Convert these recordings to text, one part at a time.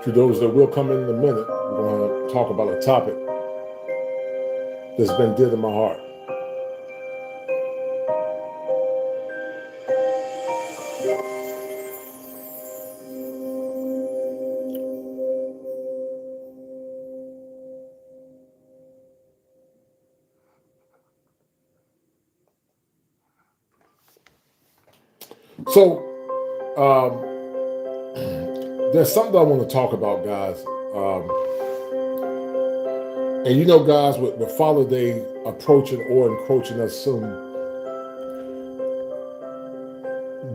To those that will come in a minute, we're going to talk about a topic that's been dear to my heart. So, there's something I want to talk about, guys. And you know, guys, with Father Day approaching or encroaching us soon,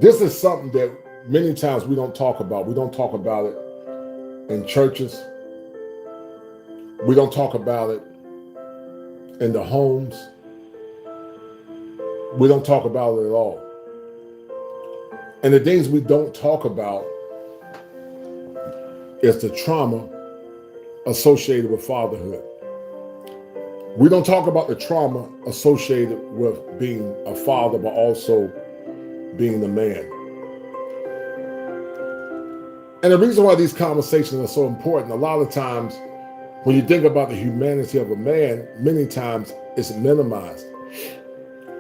this is something that many times we don't talk about. We don't talk about it in churches. We don't talk about it in the homes. We don't talk about it at all. And the things we don't talk about is the trauma associated with fatherhood. We don't talk about the trauma associated with being a father, but also being the man. And the reason why these conversations are so important, a lot of times when you think about the humanity of a man, many times it's minimized.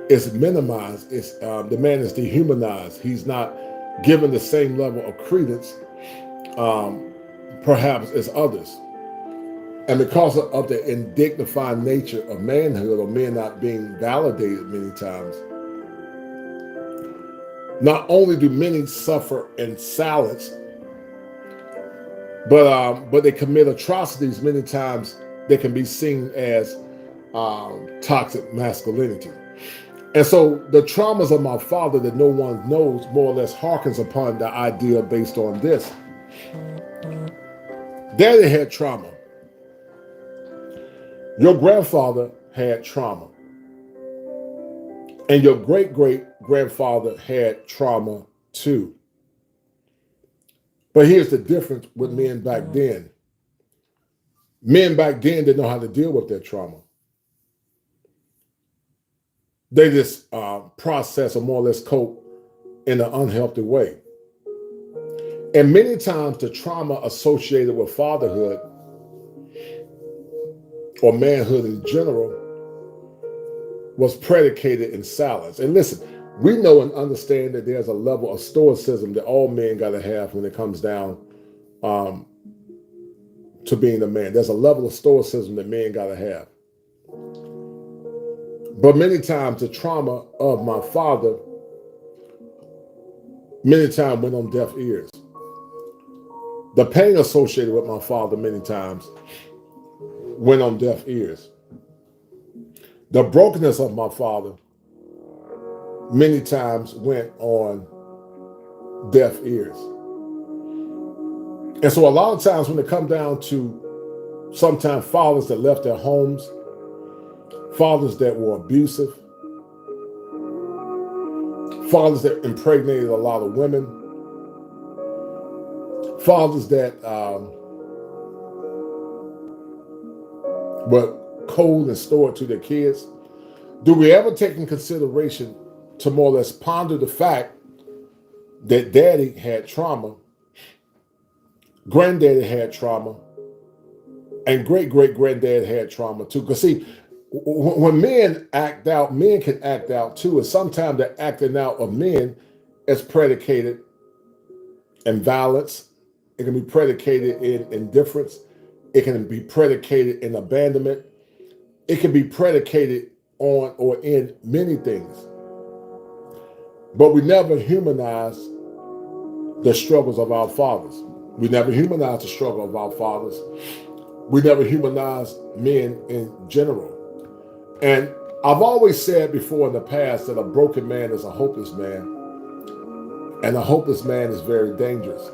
It's minimized. The man is dehumanized. He's not given the same level of credence, perhaps, as others. And because of the indignified nature of manhood, or men not being validated many times, not only do many suffer in silence, but they commit atrocities. Many times they can be seen as toxic masculinity. And so the traumas of my father that no one knows more or less harkens upon the idea based on this. Daddy had trauma. Your grandfather had trauma. And your great-great-grandfather had trauma too. But here's the difference with men back then. Men back then didn't know how to deal with their trauma. They just process or more or less cope in an unhealthy way. And many times the trauma associated with fatherhood or manhood in general was predicated in silence. And listen, we know and understand that there's a level of stoicism that all men got to have when it comes down to being a man. There's a level of stoicism that men got to have. But many times the trauma of my father, many times went on deaf ears. The pain associated with my father many times went on deaf ears. The brokenness of my father many times went on deaf ears. And so a lot of times when it comes down to sometimes fathers that left their homes, fathers that were abusive, fathers that impregnated a lot of women, fathers that were cold and stored to their kids, do we ever take in consideration to more or less ponder the fact that daddy had trauma, granddaddy had trauma, and great-great-granddad had trauma too? Because see, when men act out, men can act out too. And sometimes the acting out of men is predicated in violence. It can be predicated in indifference. It can be predicated in abandonment. It can be predicated on or in many things. But we never humanize the struggles of our fathers. We never humanize the struggle of our fathers. We never humanize men in general. And I've always said before in the past that a broken man is a hopeless man, and a hopeless man is very dangerous.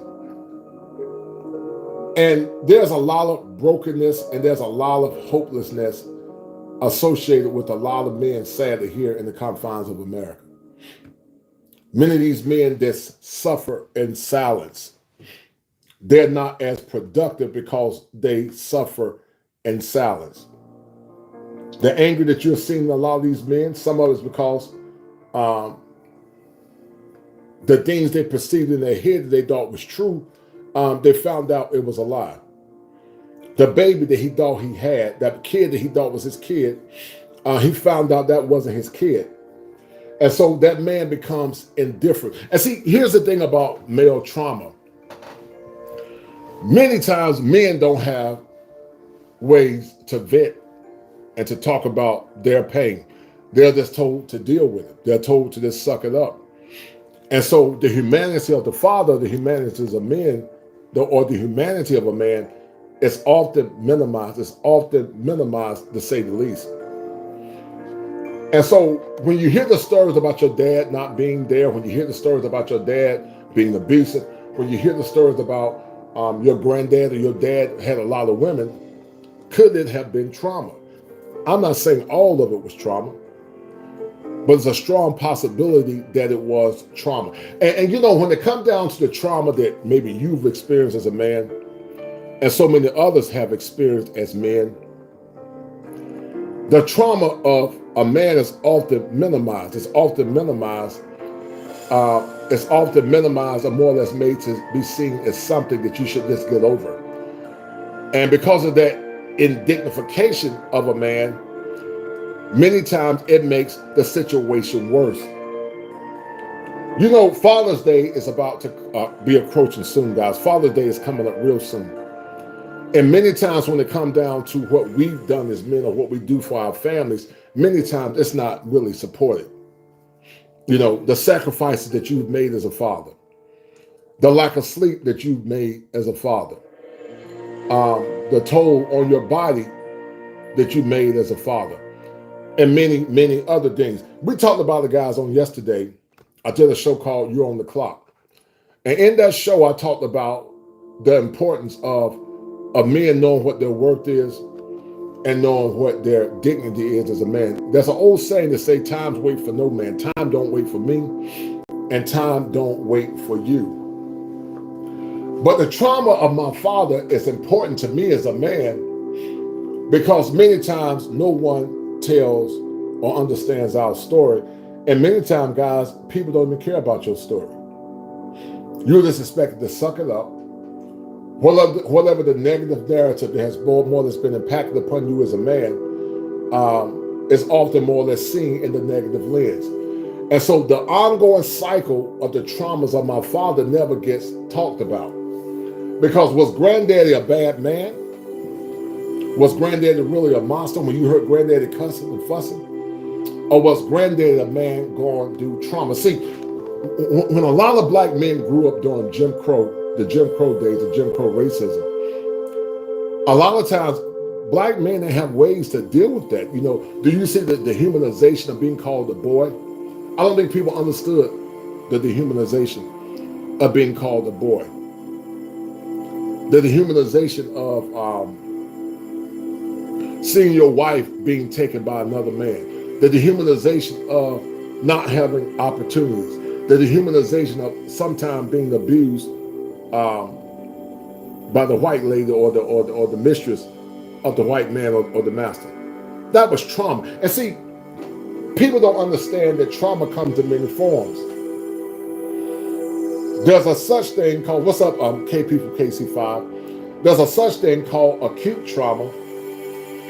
And there's a lot of brokenness and there's a lot of hopelessness associated with a lot of men, sadly, here in the confines of America. Many of these men that suffer in silence, they're not as productive because they suffer in silence. The anger that you're seeing in a lot of these men, some of it's because the things they perceived in their head that they thought was true they found out it was a lie. The baby that he thought he had, that kid that he thought was his kid, he found out that wasn't his kid. And so that man becomes indifferent. And see, here's the thing about male trauma. Many times men don't have ways to vet and to talk about their pain. They're just told to deal with it. They're told to just suck it up. And so the humanity of the father, the humanity of men, or the humanity of a man is often minimized. It's often minimized, to say the least. And so when you hear the stories about your dad not being there, when you hear the stories about your dad being abusive, when you hear the stories about your granddad or your dad had a lot of women, could it have been trauma? I'm not saying all of it was trauma, but it's a strong possibility that it was trauma. And you know, when it comes down to the trauma that maybe you've experienced as a man, and so many others have experienced as men, the trauma of a man is often minimized. It's often minimized. It's often minimized or more or less made to be seen as something that you should just get over. And because of that indignification of a man, many times it makes the situation worse. You know, Father's Day is about to be approaching soon, guys. Father's Day is coming up real soon. And many times when it comes down to what we've done as men or what we do for our families, many times it's not really supported. You know, the sacrifices that you've made as a father, the lack of sleep that you've made as a father, the toll on your body that you made as a father, and many, many other things. We talked about the guys on yesterday. I did a show called You're on the Clock. And in that show, I talked about the importance of men knowing what their worth is and knowing what their dignity is as a man. There's an old saying that say, "Times wait for no man. Time don't wait for me, and time don't wait for you." But the trauma of my father is important to me as a man because many times no one tells or understands our story. And many times, guys, people don't even care about your story. You're just expected to suck it up. Whatever the negative narrative that has more or less been impacted upon you as a man is often more or less seen in the negative lens. And so the ongoing cycle of the traumas of my father never gets talked about. Because was granddaddy a bad man? Was granddaddy really a monster when you heard granddaddy cussing and fussing? Or was granddaddy a man going through trauma? See, when a lot of black men grew up during Jim Crow, the Jim Crow days, the Jim Crow racism, a lot of times black men didn't have ways to deal with that. You know, do you see the dehumanization of being called a boy? I don't think people understood the dehumanization of being called a boy. The dehumanization of seeing your wife being taken by another man. The dehumanization of not having opportunities. The dehumanization of sometimes being abused by the white lady or the mistress of the white man or the master. That was trauma. And see, people don't understand that trauma comes in many forms. There's a such thing called, what's up, KP from KC5? There's a such thing called acute trauma,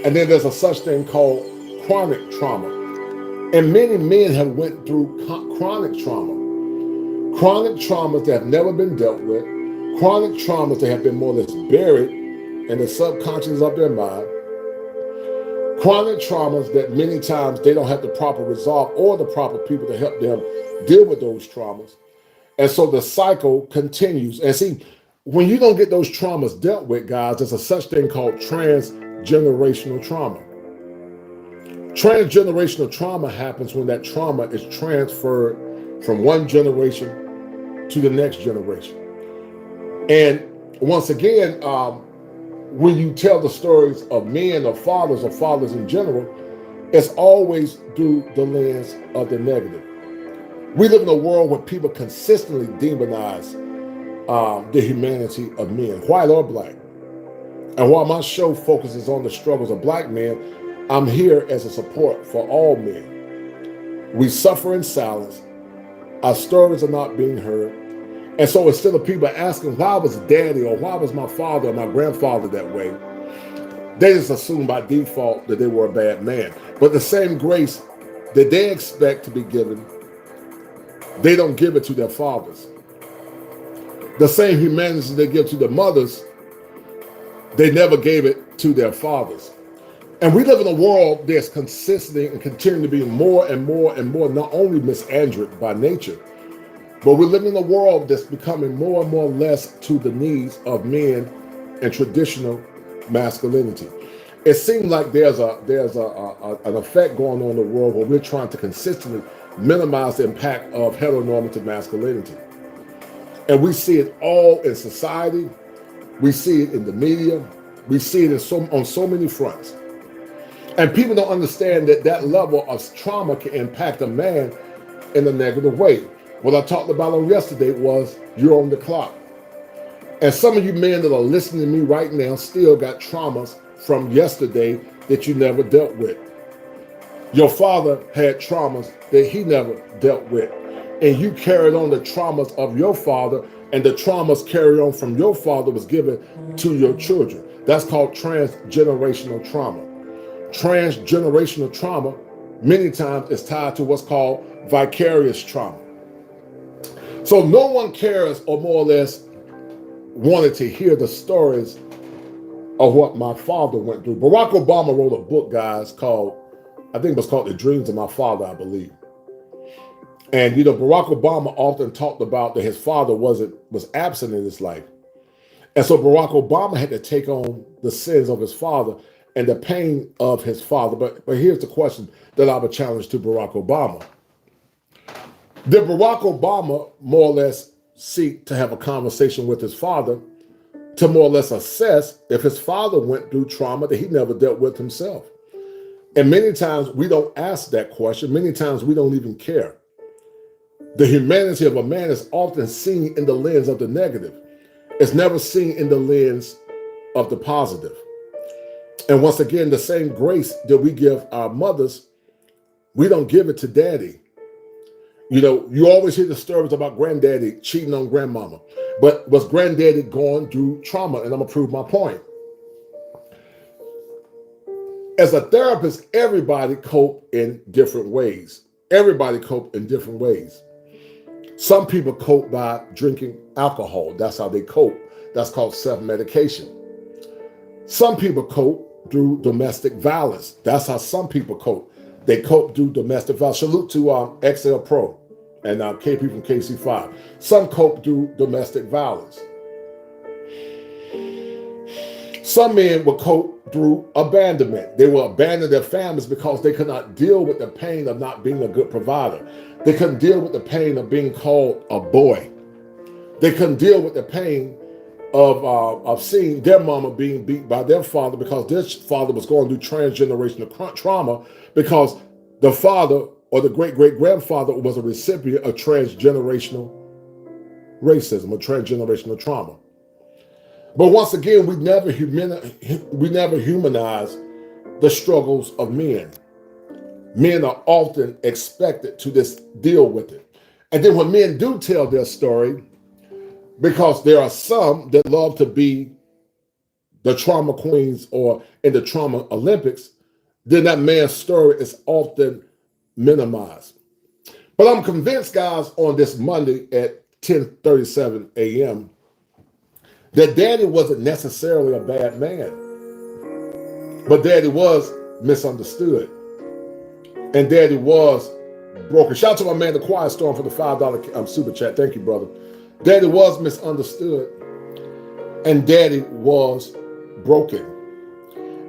and then there's a such thing called chronic trauma. And many men have went through chronic trauma. Chronic traumas that have never been dealt with, chronic traumas that have been more or less buried in the subconscious of their mind, chronic traumas that many times they don't have the proper resolve or the proper people to help them deal with those traumas. And so the cycle continues. And see, when you don't get those traumas dealt with, guys, there's a such thing called transgenerational trauma. Transgenerational trauma happens when that trauma is transferred from one generation to the next generation. And once again, when you tell the stories of men or fathers in general, it's always through the lens of the negative. We live in a world where people consistently demonize the humanity of men, white or black. And while my show focuses on the struggles of black men, I'm here as a support for all men. We suffer in silence. Our stories are not being heard. And so instead of people asking, why was daddy or why was my father or my grandfather that way, they just assume by default that they were a bad man. But the same grace that they expect to be given, they don't give it to their fathers. The same humanity they give to their mothers, they never gave it to their fathers. And we live in a world that's consistently and continuing to be more and more and more not only misandric by nature, but we live in a world that's becoming more and more less to the needs of men and traditional masculinity. It seems like there's an effect going on in the world where we're trying to consistently minimize the impact of heteronormative masculinity. And we see it all in society. We see it in the media. We see it on so many fronts. And people don't understand that that level of trauma can impact a man in a negative way. What I talked about on yesterday was you're on the clock. And some of you men that are listening to me right now still got traumas from yesterday that you never dealt with. Your father had traumas that he never dealt with. And you carried on the traumas of your father, and the traumas carried on from your father was given to your children. That's called transgenerational trauma. Transgenerational trauma many times is tied to what's called vicarious trauma. So no one cares or more or less wanted to hear the stories of what my father went through. Barack Obama wrote a book, guys, I think it was called The Dreams of My Father, I believe. And Barack Obama often talked about that his father was absent in his life. And so Barack Obama had to take on the sins of his father and the pain of his father. But here's the question that I would challenge to Barack Obama. Did Barack Obama more or less seek to have a conversation with his father to more or less assess if his father went through trauma that he never dealt with himself? And many times we don't ask that question. Many times we don't even care. The humanity of a man is often seen in the lens of the negative. It's never seen in the lens of the positive. And once again, the same grace that we give our mothers, we don't give it to daddy. You always hear the stories about granddaddy cheating on grandmama. But was granddaddy going through trauma? And I'm going to prove my point. As a therapist, everybody cope in different ways. Everybody cope in different ways. Some people cope by drinking alcohol. That's how they cope. That's called self-medication. Some people cope through domestic violence. That's how some people cope. They cope through domestic violence. Salute to XL Pro and KP from KC5. Some cope through domestic violence. Some men will cope through abandonment. They will abandon their families because they could not deal with the pain of not being a good provider. They couldn't deal with the pain of being called a boy. They couldn't deal with the pain of seeing their mama being beat by their father because their father was going through transgenerational trauma because the father or the great-great-grandfather was a recipient of transgenerational racism or transgenerational trauma. But once again, we never humanize the struggles of men. Men are often expected to just deal with it. And then when men do tell their story, because there are some that love to be the trauma queens or in the trauma Olympics, then that man's story is often minimized. But I'm convinced, guys, on this Monday at 10:37 a.m., that daddy wasn't necessarily a bad man, but daddy was misunderstood. And daddy was broken. Shout out to my man, The Quiet Storm, for the $5 super chat. Thank you, brother. Daddy was misunderstood, and daddy was broken.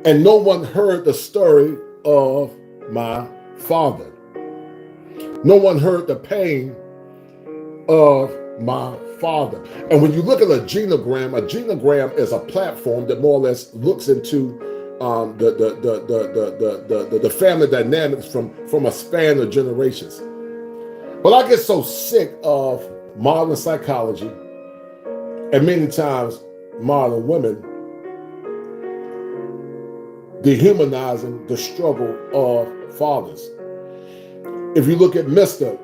And no one heard the story of my father. No one heard the pain of my father. And when you look at a genogram is a platform that more or less looks into the family dynamics from a span of generations. But I get so sick of modern psychology and many times modern women dehumanizing the struggle of fathers. If you look at Mr.,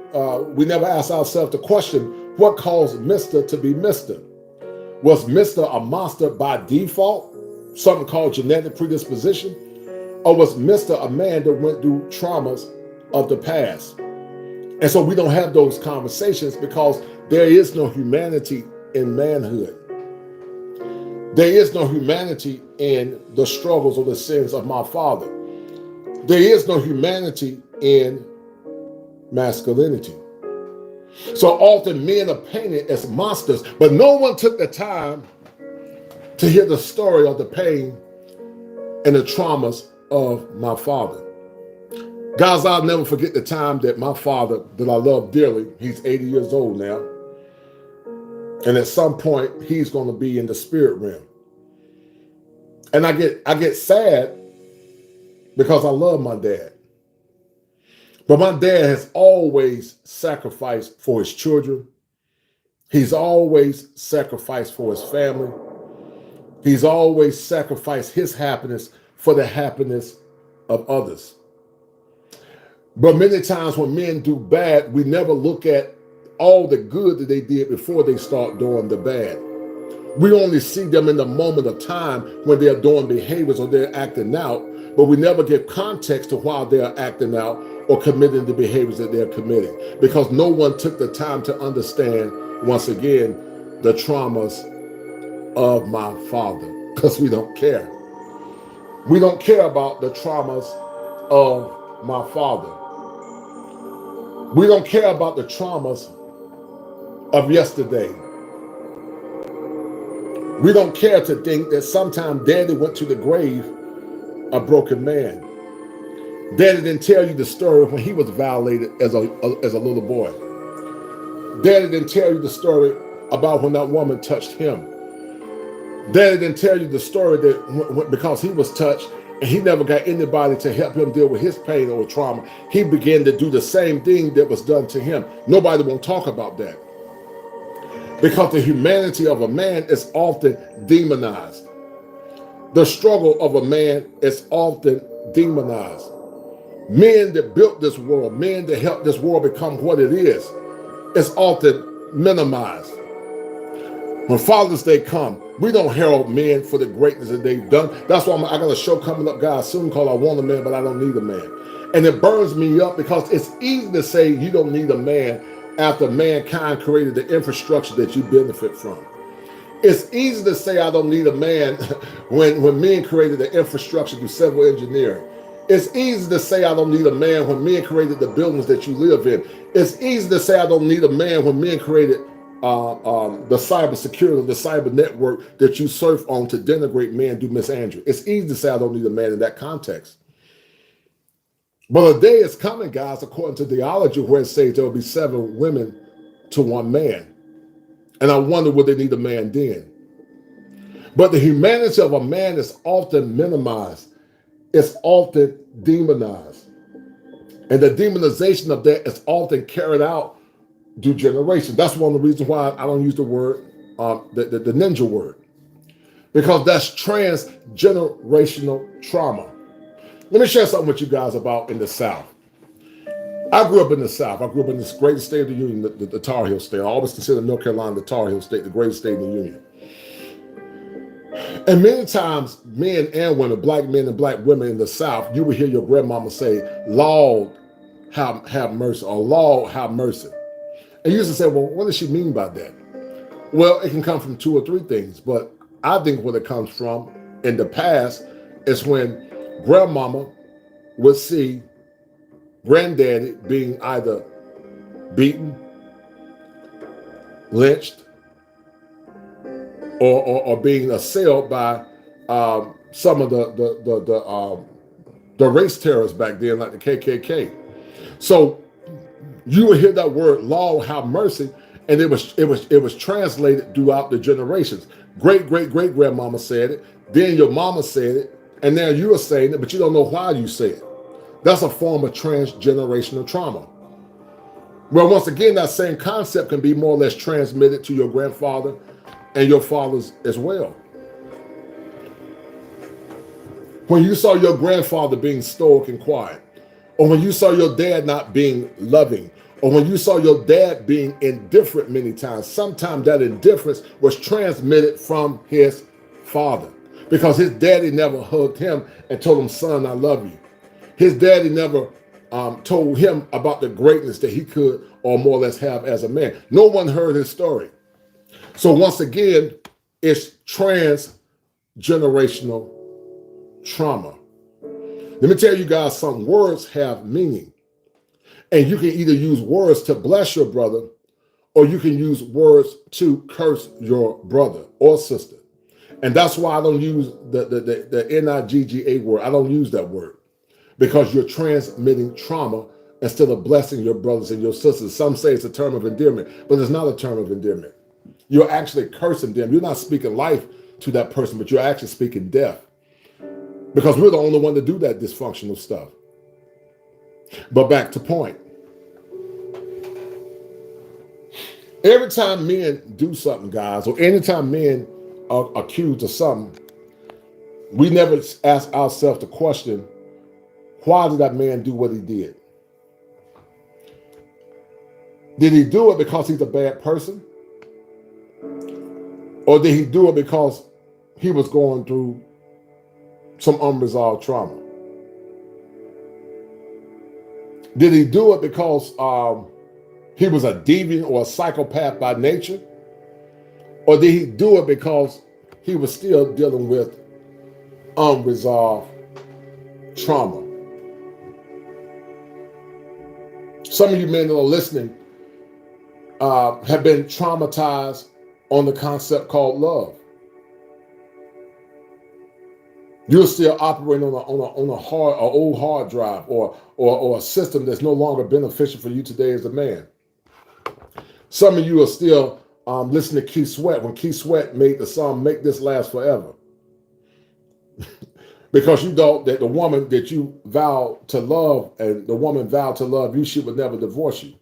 we never ask ourselves the question, What caused Mr. to be Mr.? Was Mr. a monster by default, something called genetic predisposition? Or was Mr. a man that went through traumas of the past? And so we don't have those conversations because there is no humanity in manhood. There is no humanity in the struggles or the sins of my father. There is no humanity in masculinity. So often men are painted as monsters, but no one took the time to hear the story of the pain and the traumas of my father. Guys, I'll never forget the time that my father, that I love dearly, he's 80 years old now, and at some point he's going to be in the spirit realm. And I get sad because I love my dad. But my dad has always sacrificed for his children. He's always sacrificed for his family. He's always sacrificed his happiness for the happiness of others. But many times when men do bad, we never look at all the good that they did before they start doing the bad. We only see them in the moment of time when they're doing behaviors or they're acting out, but we never give context to why they're acting out or committing the behaviors that they're committing, because no one took the time to understand, once again, the traumas of my father, because we don't care. We don't care about the traumas of my father. We don't care about the traumas of yesterday. We don't care to think that sometime daddy went to the grave a broken man. Daddy didn't tell you the story when he was violated as a little boy. Daddy didn't tell you the story about when that woman touched him. Daddy didn't tell you the story that because he was touched and he never got anybody to help him deal with his pain or trauma, he began to do the same thing that was done to him. Nobody won't talk about that, because the humanity of a man is often demonized. The struggle of a man is often demonized. Men that built this world, men that helped this world become what it is often minimized. When Father's Day come, we don't herald men for the greatness that they've done. That's why I got a show coming up, guys, soon called I Want a Man, But I Don't Need a Man. And it burns me up because it's easy to say you don't need a man after mankind created the infrastructure that you benefit from. It's easy to say I don't need a man when men created the infrastructure through civil engineering. It's easy to say I don't need a man when men created the buildings that you live in. It's easy to say I don't need a man when men created the cyber security, the cyber network that you surf on to denigrate men, do misandry. It's easy to say I don't need a man in that context. But a day is coming, guys, according to theology, where it says there will be 7 women to 1 man. And I wonder, would they need a man then? But the humanity of a man is often minimized. It's often demonized. And the demonization of that is often carried out through generations. That's one of the reasons why I don't use the word, the ninja word, because that's transgenerational trauma. Let me share something with you guys about in the South. I grew up in the South. I grew up in this greatest state of the Union, the Tar Heel state. I always consider North Carolina the Tar Heel state, the greatest state in the Union. And many times, men and women, black men and black women in the South, you would hear your grandmama say, Lord, have mercy, or Lord, have mercy. And you used to say, well, what does she mean by that? Well, it can come from 2 or 3 things, but I think what it comes from in the past is when grandmama would see granddaddy being either beaten, lynched, or being assailed by some of the race terrorists back then, like the KKK. So you would hear that word, Lord have mercy, and it was translated throughout the generations. Great grandmama said it, then your mama said it, and now you are saying it, but you don't know why you say it. That's a form of transgenerational trauma. Well, once again, that same concept can be more or less transmitted to your grandfather and your fathers as well. When you saw your grandfather being stoic and quiet, or when you saw your dad not being loving, Or when you saw your dad being indifferent many times, sometimes that indifference was transmitted from his father, because his daddy never hugged him and told him, son, I love you. His daddy never told him about the greatness that he could or more or less have as a man. No one heard his story. So once again, it's transgenerational trauma. Let me tell you guys something. Words have meaning. And you can either use words to bless your brother, or you can use words to curse your brother or sister. And that's why I don't use the N-I-G-G-A word. I don't use that word, because you're transmitting trauma instead of blessing your brothers and your sisters. Some say it's a term of endearment, but it's not a term of endearment. You're actually cursing them. You're not speaking life to that person, but you're actually speaking death, because we're the only one to do that dysfunctional stuff. But back to point. Every time men do something, guys, or anytime men are accused of something, we never ask ourselves the question, why did that man do what he did? Did he do it because he's a bad person? Or did he do it because he was going through some unresolved trauma? Did he do it because he was a deviant or a psychopath by nature? Or did he do it because he was still dealing with unresolved trauma? Some of you men that are listening have been traumatized on the concept called love. You're still operating on a old hard drive, or a system that's no longer beneficial for you today as a man. Some of you are still listening to Keith Sweat when Keith Sweat made the song "Make This Last Forever," because you thought that the woman that you vowed to love and the woman vowed to love you, she would never divorce you.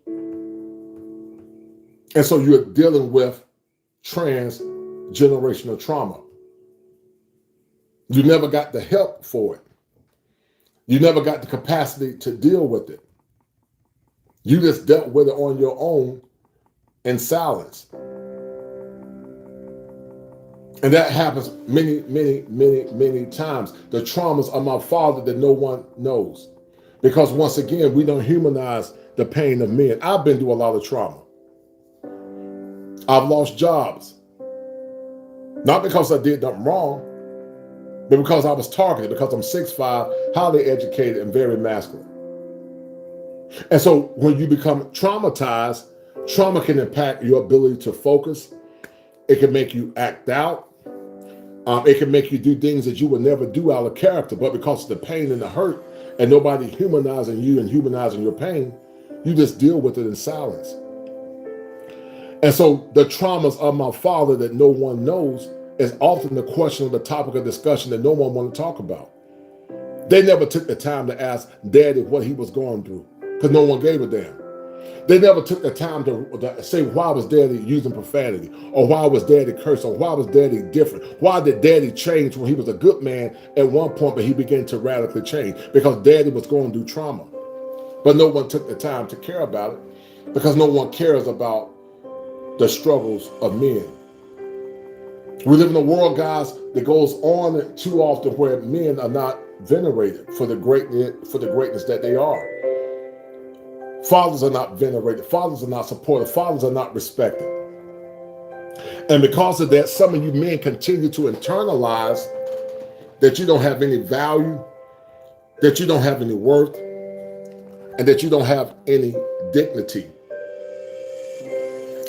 And so you're dealing with transgenerational trauma. You never got the help for it. You never got the capacity to deal with it. You just dealt with it on your own in silence. And that happens many, many, many, many times. The traumas of my father that no one knows. Because once again, we don't humanize the pain of men. I've been through a lot of trauma. I've lost jobs. Not because I did nothing wrong, but because I was targeted, because I'm 6'5", highly educated, and very masculine. And so when you become traumatized, trauma can impact your ability to focus. It can make you act out. It can make you do things that you would never do out of character, but because of the pain and the hurt and nobody humanizing you and humanizing your pain, you just deal with it in silence. And so the traumas of my father that no one knows is often the question or the topic of discussion that no one want to talk about. They never took the time to ask daddy what he was going through, because no one gave a damn. They never took the time to say, why was daddy using profanity? Or why was daddy cursing? Or why was daddy different? Why did daddy change when he was a good man at one point, but he began to radically change? Because daddy was going through trauma. But no one took the time to care about it, because no one cares about the struggles of men. We live in a world, guys, that goes on too often where men are not venerated for the greatness that they are. Fathers are not venerated. Fathers are not supported. Fathers are not respected. And because of that, some of you men continue to internalize that you don't have any value, that you don't have any worth, and that you don't have any dignity.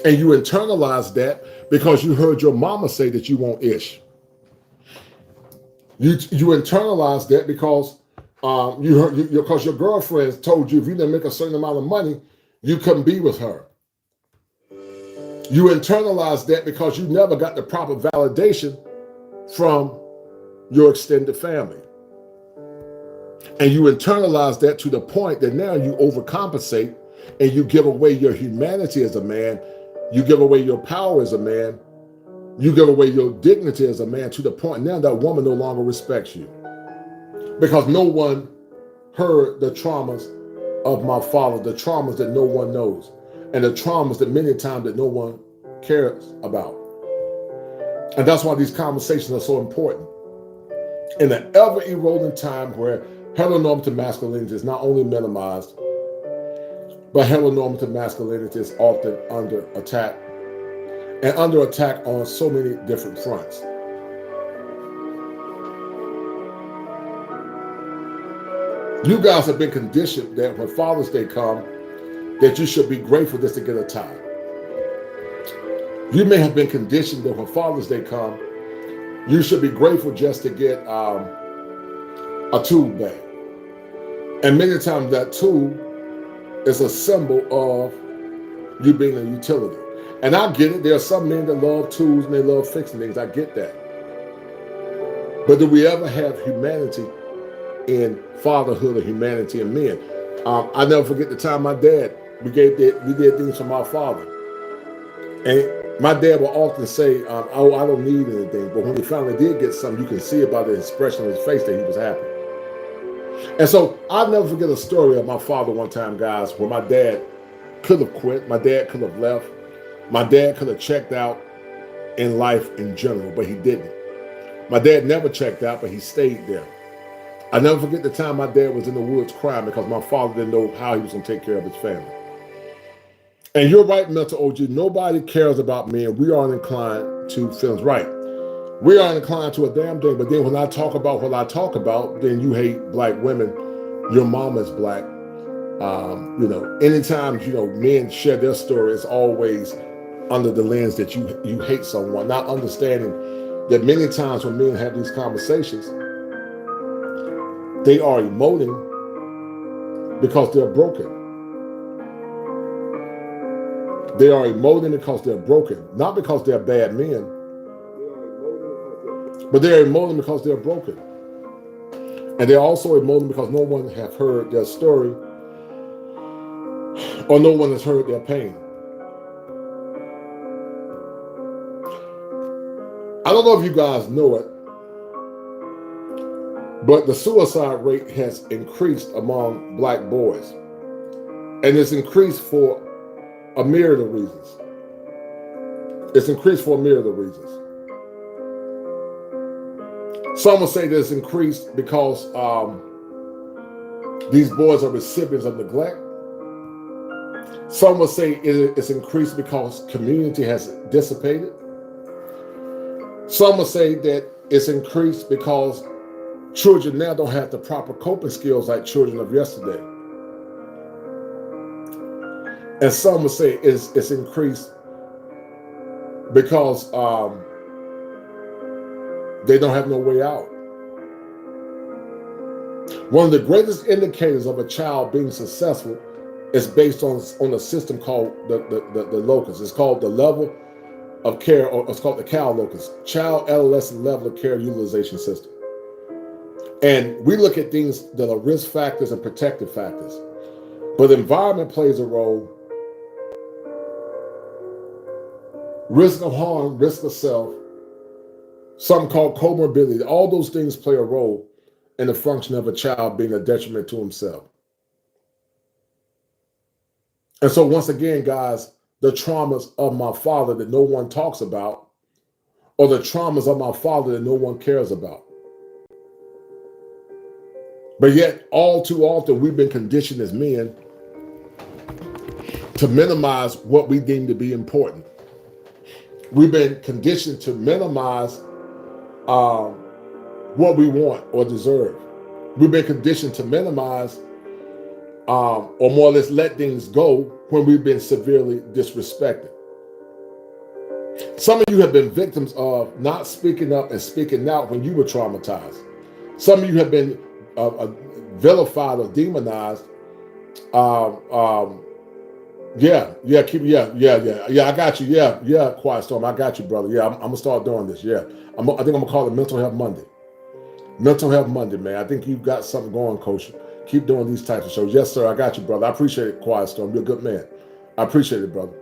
And you internalize that because you heard your mama say that you want ish. You internalize that because because your girlfriend told you if you didn't make a certain amount of money, you couldn't be with her. You internalize that because you never got the proper validation from your extended family. And you internalize that to the point that now you overcompensate and you give away your humanity as a man. You give away your power as a man. You give away your dignity as a man to the point now that woman no longer respects you. Because no one heard the traumas of my father, the traumas that no one knows, and the traumas that many times that no one cares about. And that's why these conversations are so important. In an ever-eroding time where heteronormative masculinity is not only minimized, but heteronormative masculinity is often under attack, and under attack on so many different fronts. You guys have been conditioned that when Father's Day comes, that you should be grateful just to get a tie. You may have been conditioned that when Father's Day comes, you should be grateful just to get a tool bag. And many times that tool is a symbol of you being a utility. And I get it. There are some men that love tools and they love fixing things. I get that. But do we ever have humanity in fatherhood or humanity in men? I never forget the time my dad, we did things for my father. And my dad would often say, oh, I don't need anything. But when he finally did get something, you can see about the expression on his face that he was happy. And so I'll never forget a story of my father one time, guys, where my dad could have quit. My dad could have left. My dad could have checked out in life in general, but he didn't. My dad never checked out, but he stayed there. I never forget the time my dad was in the woods crying because my father didn't know how he was going to take care of his family. And you're right, Mental OG. Nobody cares about men. We aren't inclined to feelings. Right. We aren't inclined to a damn thing. But then when I talk about what I talk about, then you hate black women. Your mama is black. Anytime, men share their story, it's always under the lens that you hate someone, not understanding that many times when men have these conversations, they are emoting because they're broken. They are emoting because they're broken, not because they're bad men, but they're emoting because they're broken. And they're also emoting because no one has heard their story or no one has heard their pain. I don't know if you guys know it, but the suicide rate has increased among black boys. And it's increased for a myriad of reasons. Some will say that it's increased because these boys are recipients of neglect. Some will say it's increased because community has dissipated. Some will say that it's increased because children now don't have the proper coping skills like children of yesterday. And some will say it's increased because they don't have no way out. One of the greatest indicators of a child being successful is based on a system called the locus. It's called the level of care, or it's called the CAL locus, Child Adolescent Level of Care Utilization System. And we look at things that are risk factors and protective factors. But environment plays a role. Risk of harm, risk of self, something called comorbidity. All those things play a role in the function of a child being a detriment to himself. And so once again, guys, the traumas of my father that no one talks about, or the traumas of my father that no one cares about. But yet, all too often, we've been conditioned as men to minimize what we deem to be important. We've been conditioned to minimize what we want or deserve. We've been conditioned to minimize or more or less let things go when we've been severely disrespected. Some of you have been victims of not speaking up and speaking out when you were traumatized. Some of you have been vilified or demonized. I got you. Yeah, Quiet Storm, I got you, brother. Yeah, I'm gonna start doing this. Yeah, I think I'm gonna call it Mental Health Monday. Mental Health Monday, man. I think you've got something going, Coach. Keep doing these types of shows. Yes, sir, I got you, brother. I appreciate it, Quiet Storm. You're a good man. I appreciate it, brother.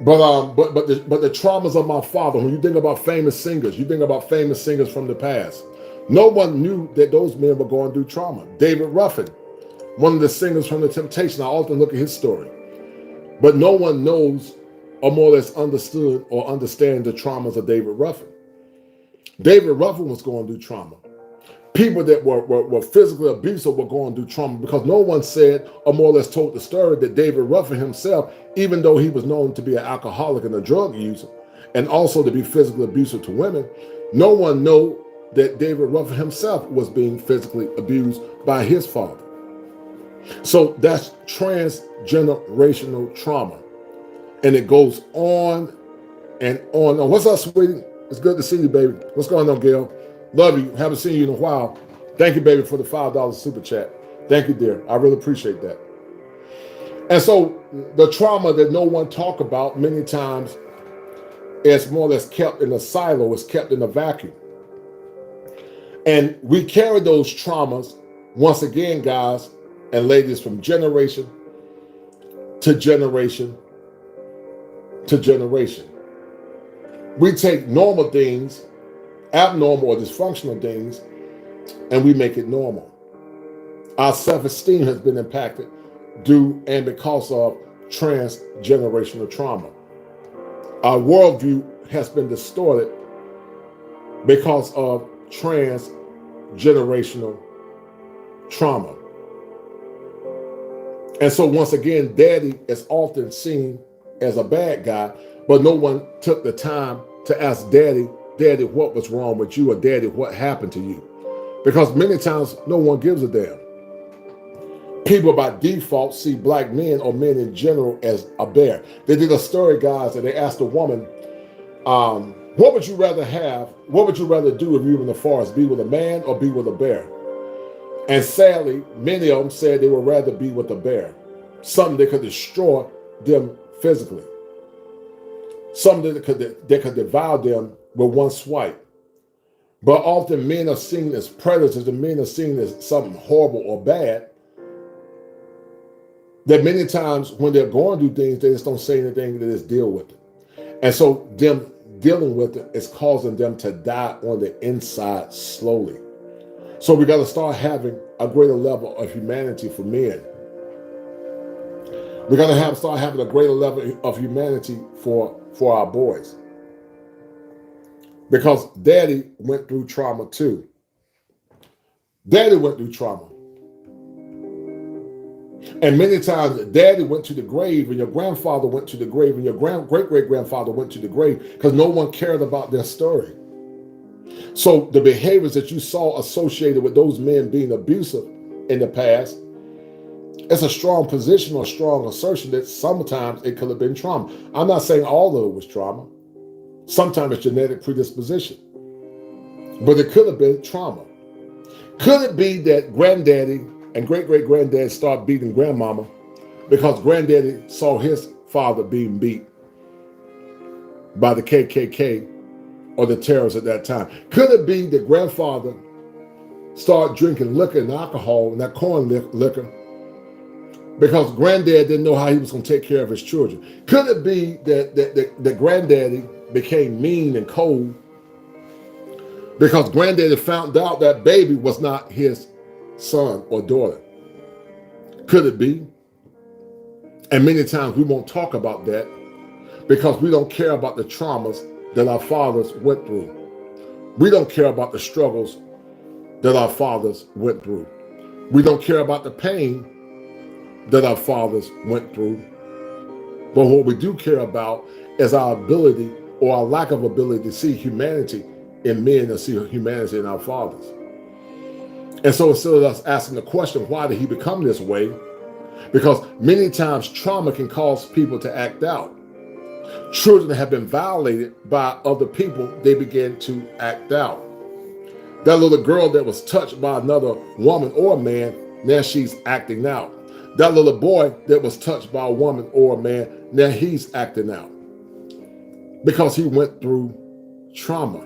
But the traumas of my father. When you think about famous singers, you think about famous singers from the past. No one knew that those men were going through trauma. David Ruffin one of the singers from The Temptation. I often look at his story. But no one knows or more or less understood or understand the traumas of David Ruffin. David Ruffin was going through trauma. People that were physically abusive were going through trauma because no one said or more or less told the story that David Ruffin himself, even though he was known to be an alcoholic and a drug user, and also to be physically abusive to women, no one knew that David Ruffin himself was being physically abused by his father. So that's transgenerational trauma. And it goes on and on. Now, what's up, sweetie? It's good to see you, baby. What's going on, Gail? Love you. Haven't seen you in a while. Thank you, baby, for the $5 super chat. Thank you, dear. I really appreciate that. And so the trauma that no one talk about many times is more or less kept in a silo, is kept in a vacuum. And we carry those traumas, once again, guys and ladies, from generation to generation to generation. We take normal things, abnormal or dysfunctional things, and we make it normal. Our self-esteem has been impacted due and because of transgenerational trauma. Our worldview has been distorted because of transgenerational trauma. And so once again, daddy is often seen as a bad guy, but no one took the time to ask daddy, what was wrong with you, or daddy, what happened to you? Because many times no one gives a damn. People by default see black men or men in general as a bear. They did a story, guys, and they asked a woman, what would you rather have? What would you rather do if you were in the forest, be with a man or be with a bear? And sadly, many of them said they would rather be with a bear, something that could destroy them physically, something that could devour them with one swipe. But often men are seen as predators, and men are seen as something horrible or bad, that many times when they're going through things, they just don't say anything, they just deal with it. And so them dealing with it is causing them to die on the inside slowly. So we got to start having a greater level of humanity for men. We got to start having a greater level of humanity for our boys. Because daddy went through trauma too. Daddy went through trauma. And many times daddy went to the grave, and your grandfather went to the grave, and your great-great-grandfather went to the grave because no one cared about their story. So the behaviors that you saw associated with those men being abusive in the past, it's a strong position or strong assertion that sometimes it could have been trauma. I'm not saying all of it was trauma. Sometimes it's genetic predisposition. But it could have been trauma. Could it be that granddaddy and great-great-granddaddy started beating grandmama because granddaddy saw his father being beat by the KKK or the terrorists at that time? Could it be that grandfather started drinking liquor and alcohol, and that corn liquor, because granddad didn't know how he was going to take care of his children? Could it be that granddaddy became mean and cold because granddaddy found out that baby was not his son or daughter? Could it be? And many times we won't talk about that because we don't care about the traumas that our fathers went through. We don't care about the struggles that our fathers went through. We don't care about the pain that our fathers went through. But what we do care about is our ability or our lack of ability to see humanity in men and see humanity in our fathers. And so instead of us asking the question, why did he become this way? Because many times trauma can cause people to act out. Children have been violated by other people, they begin to act out. That little girl that was touched by another woman or a man, now she's acting out. That little boy that was touched by a woman or a man, now he's acting out because he went through trauma.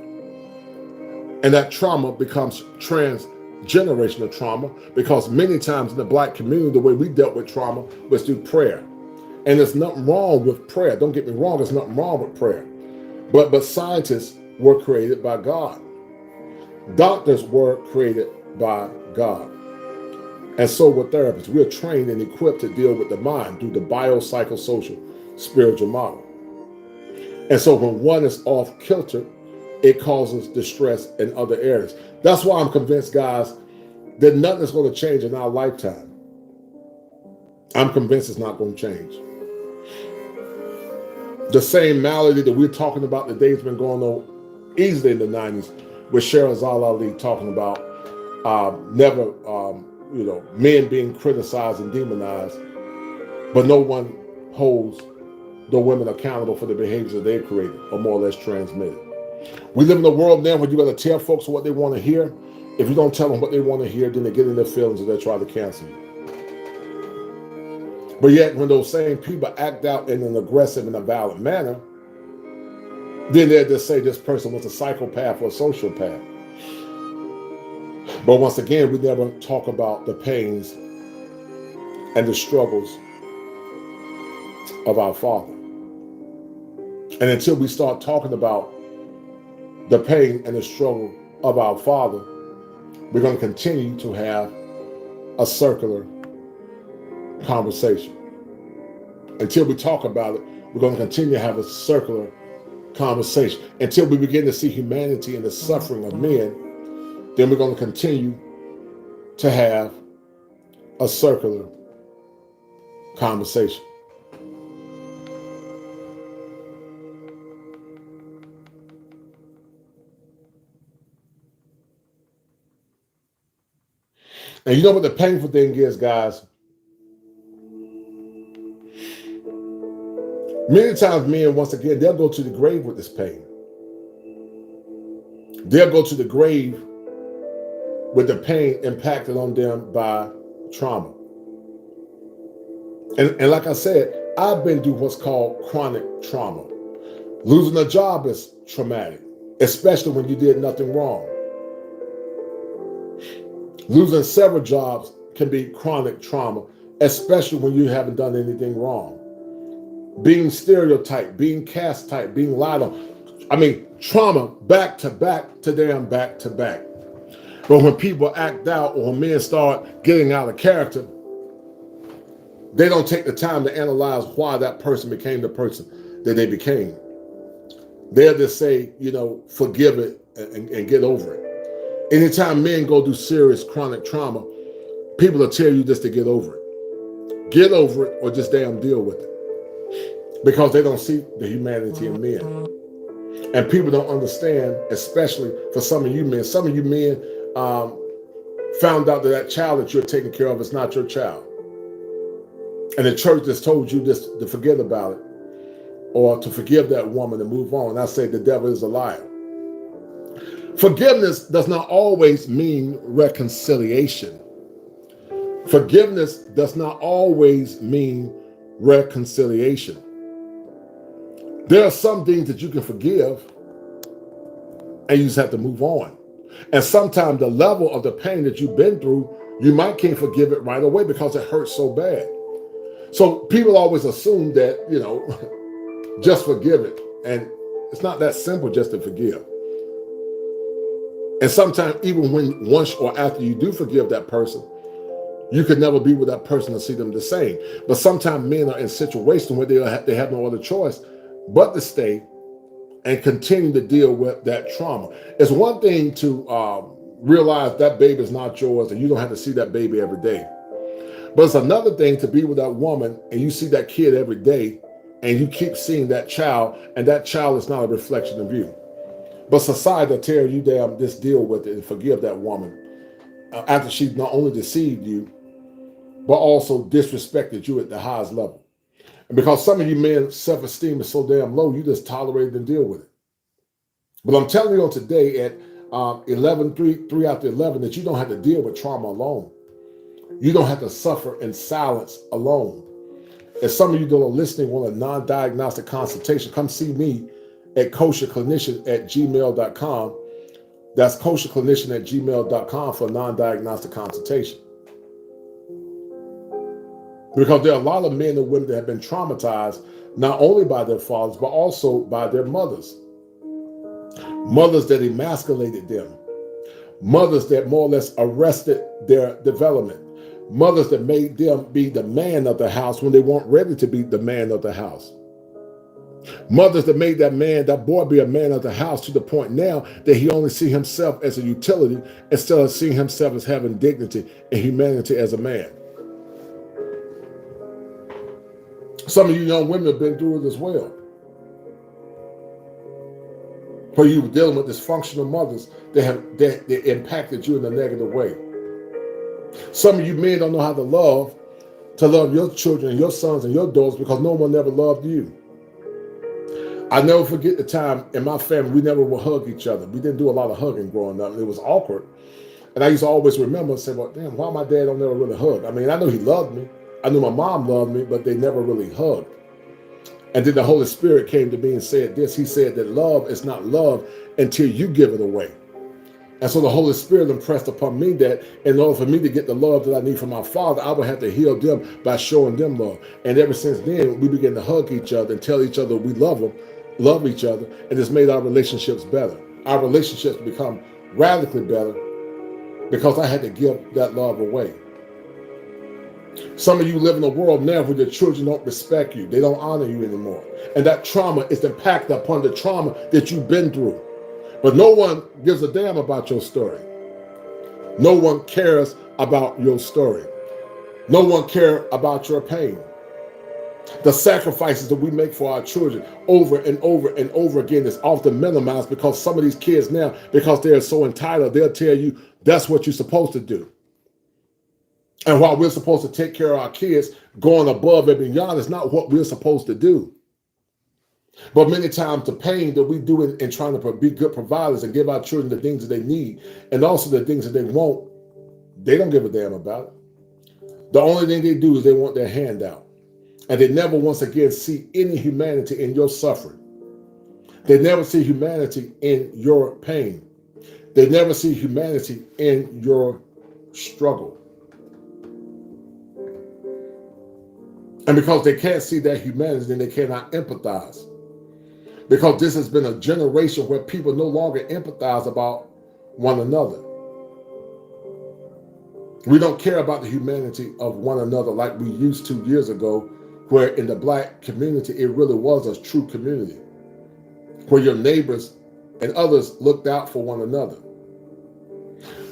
And that trauma becomes transgenerational trauma because many times in the black community, the way we dealt with trauma was through prayer. And there's nothing wrong with prayer. Don't get me wrong, there's nothing wrong with prayer. But scientists were created by God. Doctors were created by God. And so with therapists, we're trained and equipped to deal with the mind through the biopsychosocial spiritual model. And so when one is off kilter, it causes distress in other areas. That's why I'm convinced, guys, that nothing is going to change in our lifetime. I'm convinced it's not going to change. The same malady that we're talking about today has been going on easily in the 90s with Cheryl Ali talking about never, men being criticized and demonized, but no one holds the women accountable for the behaviors that they've created or more or less transmitted. We live in a world now where you got to tell folks what they want to hear. If you don't tell them what they want to hear, then they get in their feelings and they try to cancel you. But yet, when those same people act out in an aggressive and a violent manner, then they'll just say this person was a psychopath or a sociopath. But once again, we never talk about the pains and the struggles of our Father. And until we start talking about the pain and the struggle of our Father, we're going to continue to have a circular conversation. Until we talk about it, we're going to continue to have a circular conversation. Until we begin to see humanity and the suffering of men, then we're going to continue to have a circular conversation. And you know what the painful thing is, guys? Many times men, once again, they'll go to the grave with this pain. They'll go to the grave with the pain impacted on them by trauma. And like I said, I've been through what's called chronic trauma. Losing a job is traumatic, especially when you did nothing wrong. Losing several jobs can be chronic trauma, especially when you haven't done anything wrong. Being stereotyped, being cast type, being lied on. I mean, trauma back to back to damn back to back. But when people act out or when men start getting out of character, they don't take the time to analyze why that person became the person that they became. They'll just say, forgive it and get over it. Anytime men go through serious chronic trauma, people will tell you just to get over it. Get over it or just damn deal with it. Because they don't see the humanity in men. And people don't understand, especially for some of you men. Some of you men found out that child that you're taking care of is not your child. And the church just told you just to forget about it or to forgive that woman and move on. And I say the devil is a liar. Forgiveness does not always mean reconciliation. Forgiveness does not always mean reconciliation. There are some things that you can forgive and you just have to move on. And sometimes the level of the pain that you've been through, you might can't forgive it right away because it hurts so bad. So people always assume that, just forgive it. And it's not that simple just to forgive. And sometimes even when once or after you do forgive that person, you could never be with that person and see them the same. But sometimes men are in situations where they have no other choice but to stay and continue to deal with that trauma. It's one thing to realize that baby is not yours and you don't have to see that baby every day. But it's another thing to be with that woman and you see that kid every day and you keep seeing that child and that child is not a reflection of you. But society will tell you, damn, just deal with it and forgive that woman after she's not only deceived you, but also disrespected you at the highest level. And because some of you men's self-esteem is so damn low, you just tolerate it and deal with it. But I'm telling you on today at 3 after 11, that you don't have to deal with trauma alone. You don't have to suffer in silence alone. If some of you that are listening want a non-diagnostic consultation, come see me at kosherclinician@gmail.com. That's kosherclinician@gmail.com for a non-diagnostic consultation. Because there are a lot of men and women that have been traumatized, not only by their fathers, but also by their mothers. Mothers that emasculated them. Mothers that more or less arrested their development. Mothers that made them be the man of the house when they weren't ready to be the man of the house. Mothers that made that boy be a man of the house to the point now that he only see himself as a utility instead of seeing himself as having dignity and humanity as a man. Some of you young women have been through it as well, where you were dealing with dysfunctional mothers that impacted you in a negative way. Some of you men don't know how to love your children and your sons and your daughters because no one ever loved you. I never forget the time in my family, we never would hug each other. We didn't do a lot of hugging growing up. It was awkward. And I used to always remember and say, well, damn, why my dad don't never really hug? I mean, I know he loved me. I knew my mom loved me, but they never really hugged. And then the Holy Spirit came to me and said this. He said that love is not love until you give it away. And so the Holy Spirit impressed upon me that in order for me to get the love that I need from my Father, I would have to heal them by showing them love. And ever since then, we began to hug each other and tell each other we love them, love each other, and it's made our relationships better. Our relationships become radically better because I had to give that love away. Some of you live in a world now where your children don't respect you. They don't honor you anymore. And that trauma is impacted upon the trauma that you've been through. But no one gives a damn about your story. No one cares about your story. No one cares about your pain. The sacrifices that we make for our children over and over and over again is often minimized because some of these kids now, because they're so entitled, they'll tell you that's what you're supposed to do. And while we're supposed to take care of our kids, going above and beyond is not what we're supposed to do. But many times the pain that we do in trying to be good providers and give our children the things that they need and also the things that they want, they don't give a damn about it. The only thing they do is they want their handout. And they never once again see any humanity in your suffering. They never see humanity in your pain. They never see humanity in your struggle. And because they can't see that humanity, then they cannot empathize. Because this has been a generation where people no longer empathize about one another. We don't care about the humanity of one another like we used to years ago, where in the Black community, it really was a true community, where your neighbors and others looked out for one another.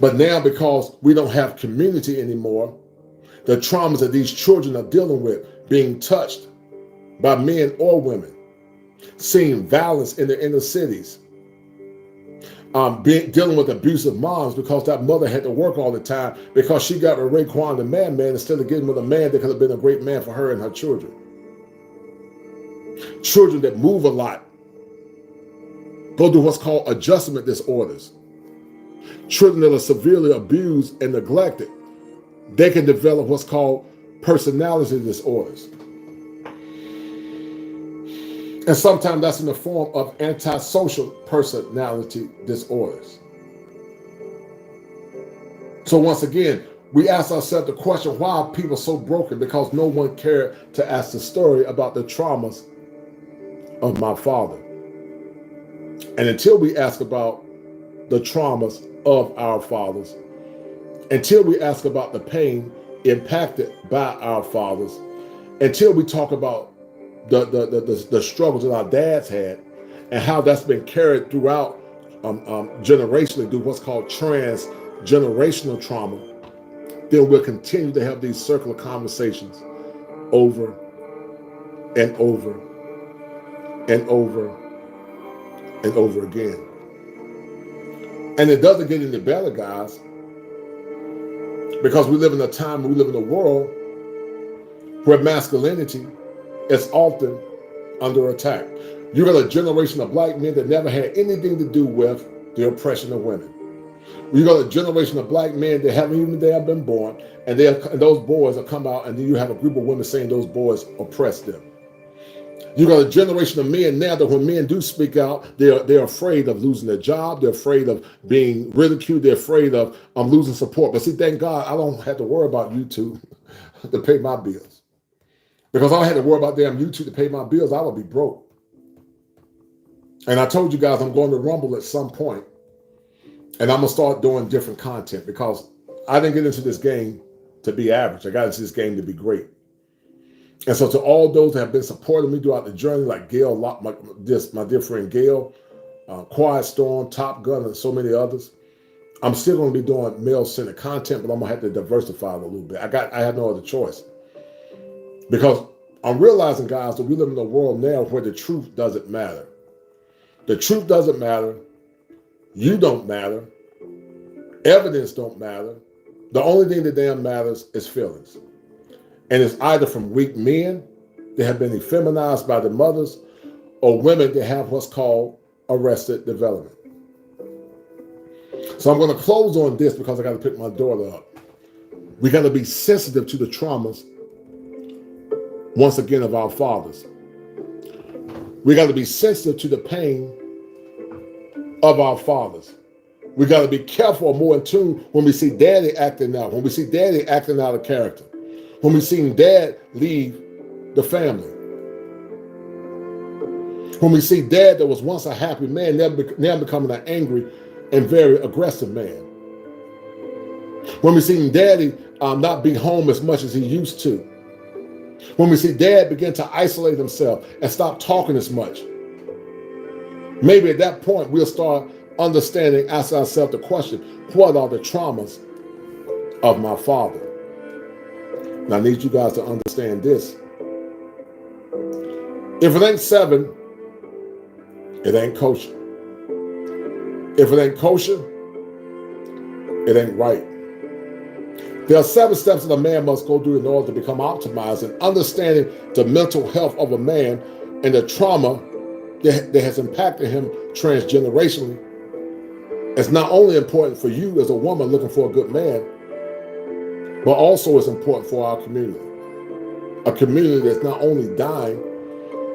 But now, because we don't have community anymore, the traumas that these children are dealing with, being touched by men or women, seeing violence in the inner cities, dealing with abusive moms because that mother had to work all the time because she got with Raekwon the madman instead of getting with a man that could have been a great man for her and her children. Children that move a lot go through what's called adjustment disorders. Children that are severely abused and neglected, they can develop what's called personality disorders. And sometimes that's in the form of antisocial personality disorders. So once again, we ask ourselves the question, why are people so broken? Because no one cared to ask the story about the traumas of my father. And until we ask about the traumas of our fathers, until we ask about the pain impacted by our fathers, until we talk about the struggles that our dads had and how that's been carried throughout generationally through what's called transgenerational trauma, then we'll continue to have these circular conversations over and over and over and over again. And it doesn't get any better, guys, because we live in a time, we live in a world where masculinity is often under attack. You got a generation of Black men that never had anything to do with the oppression of women. You got a generation of Black men that haven't even they have been born, and those boys have come out, and then you have a group of women saying those boys oppress them. You got a generation of men now that when men do speak out, they're afraid of losing their job, they're afraid of being ridiculed, they're afraid of losing support. But see, thank God I don't have to worry about YouTube to pay my bills. Because if I had to worry about damn YouTube to pay my bills, I would be broke. And I told you guys I'm going to Rumble at some point, and I'm going to start doing different content because I didn't get into this game to be average. I got into this game to be great. And so to all those that have been supporting me throughout the journey, like Gail, my dear friend Gail, Quiet Storm, Top Gun, and so many others, I'm still going to be doing male-centered content, but I'm going to have to diversify it a little bit. I had no other choice. Because I'm realizing, guys, that we live in a world now where the truth doesn't matter. The truth doesn't matter. You don't matter. Evidence don't matter. The only thing that damn matters is feelings. And it's either from weak men that have been effeminized by their mothers or women that have what's called arrested development. So I'm going to close on this because I got to pick my daughter up. We got to be sensitive to the traumas, once again, of our fathers. We got to be sensitive to the pain of our fathers. We got to be careful, more in tune when we see daddy acting out, when we see daddy acting out of character, when we see dad leave the family, when we see dad that was once a happy man now becoming an angry and very aggressive man, when we see daddy not be home as much as he used to, when we see dad begin to isolate himself and stop talking as much. Maybe at that point we'll start understanding, ask ourselves the question, what are the traumas of my father? And I need you guys to understand this. If it ain't 7, it ain't kosher. If it ain't kosher, it ain't right. There are 7 steps that a man must go through in order to become optimized, and understanding the mental health of a man and the trauma that has impacted him transgenerationally is not only important for you as a woman looking for a good man, but also is important for our community. A community that's not only dying,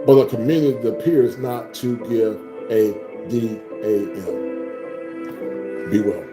but a community that appears not to give a damn. Be well.